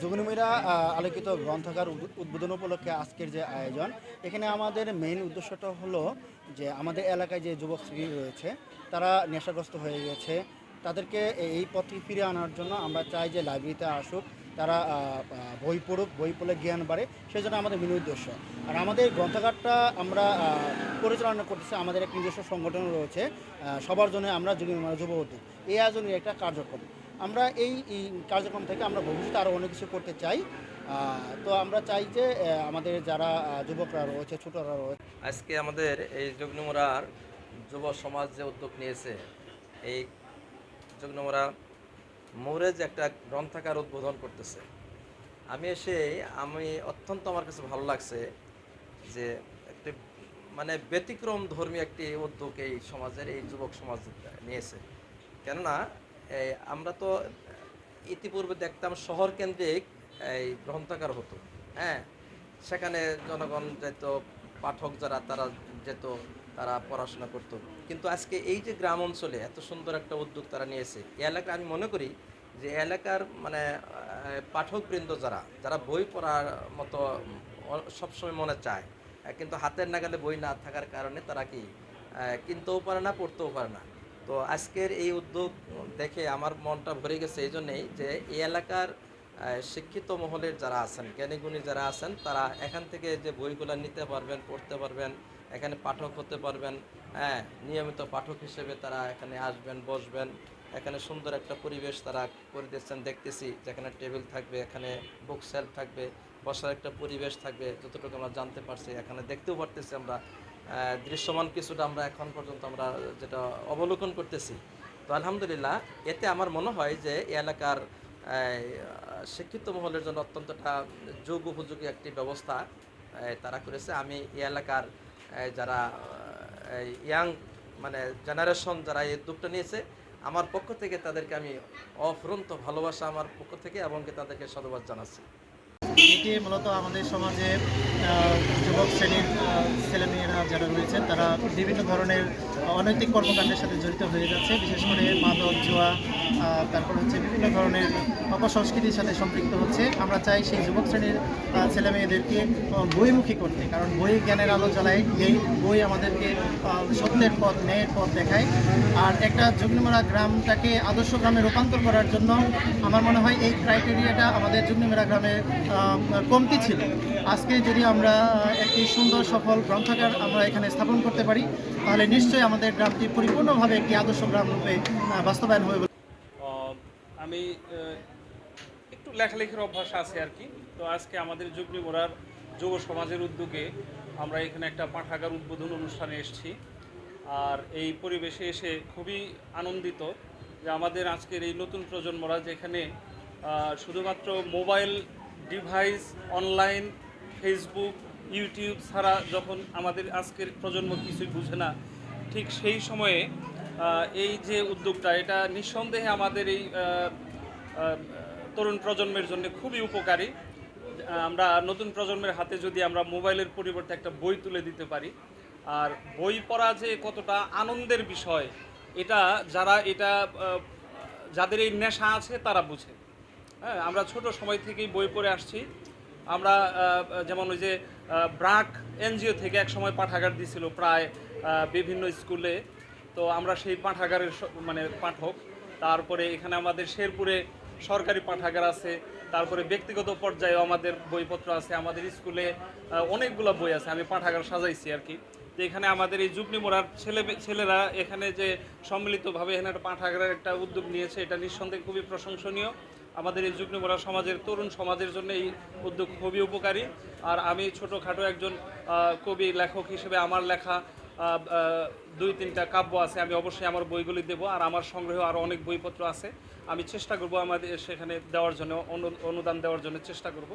যোগিনীমিরা আলোকিত গ্রন্থাগার উদ্বোধন উপলক্ষে আজকের যে আয়োজন, এখানে আমাদের মেইন উদ্দেশ্যটা হলো যে আমাদের এলাকায় যে যুবকশ্রী রয়েছে তারা নেশাগ্রস্ত হয়ে গেছে, তাদেরকে এই পথে ফিরে আনার জন্য আমরা চাই যে লাইব্রেরিতে আসুক, তারা বই পড়ুক, বই পড়লে জ্ঞান বাড়ে, সেই জন্য আমাদের মেন উদ্দেশ্য। আর আমাদের গ্রন্থাগারটা আমরা পরিচালনা করতেছি, আমাদের এক নিজস্ব সংগঠন রয়েছে, সবার জন্য আমরা যোগিনীমিরা যুব উদ্যোগ, এই আয়োজনের একটা কার্যক্রম। আমরা এই কার্যক্রম থেকে আমরা ভবিষ্যতে আরও অনেক কিছু করতে চাই। তো আমরা চাই যে আমাদের যারা যুবকরা রয়েছে, ছোটরা রয়েছে। আজকে আমাদের এই যোগনমরার যুব সমাজ যে উদ্যোগ নিয়েছে, এই যোগনমরা মোড়ে যে একটা গ্রন্থাগার উদ্বোধন করতেছে, আমি অত্যন্ত আমার কাছে ভালো লাগছে যে একটি মানে ব্যতিক্রম ধর্মী একটি উদ্যোগ এই সমাজের, এই যুবক সমাজ নিয়েছে। কেননা আমরা তো ইতিপূর্বে দেখতাম শহর কেন্দ্রিক এই গ্রন্থাগার হতো, হ্যাঁ, সেখানে জনগণ যেত, পাঠক যারা তারা যেত, তারা পড়াশোনা করতো। কিন্তু আজকে এই যে গ্রাম অঞ্চলে এত সুন্দর একটা উদ্যোগ তারা নিয়েছে, এই এলাকা আমি মনে করি যে এলাকার মানে পাঠকবৃন্দ যারা যারা বই পড়ার মতো সবসময় মনে চায়, কিন্তু হাতের নাগালে বই না থাকার কারণে তারা কি কিনতেও পারে না, পড়তেও পারে না। তো আজকের এই উদ্যোগ দেখে আমার মনটা ভরে গেছে এই জন্যেই যে এই এলাকার শিক্ষিত মহলের যারা আছেন, জ্ঞানীগুণী যারা আছেন, তারা এখান থেকে যে বইগুলো নিতে পারবেন, পড়তে পারবেন, এখানে পাঠক হতে পারবেন। হ্যাঁ, নিয়মিত পাঠক হিসেবে তারা এখানে আসবেন, বসবেন। এখানে সুন্দর একটা পরিবেশ তারা করে দিচ্ছেন, দেখতেছি যেখানে টেবিল থাকবে, এখানে বুক সেলফ থাকবে, বসার একটা পরিবেশ থাকবে। যতটুকু আমরা জানতে পারছি, এখানে দেখতেও পারতেছি আমরা, দৃশ্যমান কিছুটা আমরা এখন পর্যন্ত আমরা যেটা অবলোকন করতেছি। তো আলহামদুলিল্লাহ, এতে আমার মনে হয় যে এই এলাকার শিক্ষিত মহলের জন্য অত্যন্তটা যোগ উপযোগী একটি ব্যবস্থা তারা করেছে। আমি এই এলাকার যারা ইয়াং মানে জেনারেশন যারা এই উদ্যোগটা নিয়েছে, আমার পক্ষ থেকে তাদেরকে আমি অফুরন্ত ভালোবাসা আমার পক্ষ থেকে এবং তাদেরকে সাধুবাদ জানাচ্ছি। এটি মূলত আমাদের সমাজে যুবক শ্রেণীর ছেলেমেয়েরা যারা রয়েছেন তারা বিভিন্ন ধরনের অনৈতিক কর্মকাণ্ডের সাথে জড়িত হয়ে যাচ্ছে, বিশেষ করে মাদক, জুয়া, তারপর হচ্ছে বিভিন্ন ধরনের অপসংস্কৃতির সাথে সম্পৃক্ত হচ্ছে। আমরা চাই সেই যুবক শ্রেণীর ছেলেমেয়েদেরকে বইমুখী করতে, কারণ বই জ্ঞানের আলো জ্বালায়, এই বই আমাদেরকে সত্যের পথ, ন্যায়ের পথ দেখায়। আর একটা যোগিনীমিরা গ্রামটাকে আদর্শ গ্রামে রূপান্তর করার জন্য আমার মনে হয় এই ক্রাইটেরিয়াটা আমাদের যোগিনীমিরা গ্রামে কমতি ছিল। আজকে যদি আমরা একটি সুন্দর সফল গ্রন্থাগার আমরা এখানে স্থাপন করতে পারি, তাহলে নিশ্চয়ই আমাদের গ্রামটি পরিপূর্ণভাবে একটি আদর্শ গ্রাম রূপে বাস্তবায়ন হবে। আমি একটু লেখালেখির অভ্যাস আছে আর কি। তো আজকে আমাদের যোগিনীমিরার যুব সমাজের উদ্যোগে আমরা এখানে একটা পাঠাগার উদ্বোধন অনুষ্ঠানে এসেছি। আর এই পরিবেশে এসে খুবই আনন্দিত যে আমাদের আজকের এই নতুন প্রজন্মরা যেখানে শুধুমাত্র mobile device, online, Facebook, YouTube ছাড়া যখন আমাদের আজকের প্রজন্ম কিছুই বুঝে না, ঠিক সেই সময়ে এই যে উদ্যোগটা, এটা নিঃসন্দেহে আমাদের এই তরুণ প্রজন্মের জন্য খুবই উপকারী। আমরা নতুন প্রজন্মের হাতে যদি আমরা মোবাইলের পরিবর্তে একটা বই তুলে দিতে পারি, আর বই পড়া যে কতটা আনন্দের বিষয়, এটা যাদের এই নেশা আছে তারা বুঝে। হ্যাঁ, আমরা ছোট সময় থেকেই বই পড়ে আসছি। আমরা যেমন ওই যে ব্রাক এনজিও থেকে এক সময় পাঠাগার দিয়েছিল প্রায় বিভিন্ন স্কুলে। তো আমরা সেই পাঠাগারের মানে পাঠক। তারপরে এখানে আমাদের শেরপুরে সরকারি পাঠাগার আছে, তারপরে ব্যক্তিগত পর্যায়েও আমাদের বইপত্র আছে, আমাদের স্কুলে অনেকগুলো বই আছে, আমি পাঠাগার সাজাইছি আর কি। তো এখানে আমাদের এই যোগিনীমিরার ছেলেরা এখানে যে সম্মিলিতভাবে এখানে একটা পাঠাগারের একটা উদ্যোগ নিয়েছে, এটা নিঃসন্দেহে খুবই প্রশংসনীয়। আমাদের এই যোগিনীমিরা সমাজের তরুণ সমাজের জন্য এই উদ্যোগ খুবই উপকারী। আর আমি ছোটোখাটো একজন কবি লেখক হিসেবে আমার লেখা 2-3টা কাব্য আছে, আমি অবশ্যই আমার বইগুলি দেবো। আর আমার সংগ্রহে আরও অনেক বইপত্র আছে, আমি চেষ্টা করব আমাদের সেখানে দেওয়ার জন্য, অনুদান দেওয়ার জন্য চেষ্টা করব।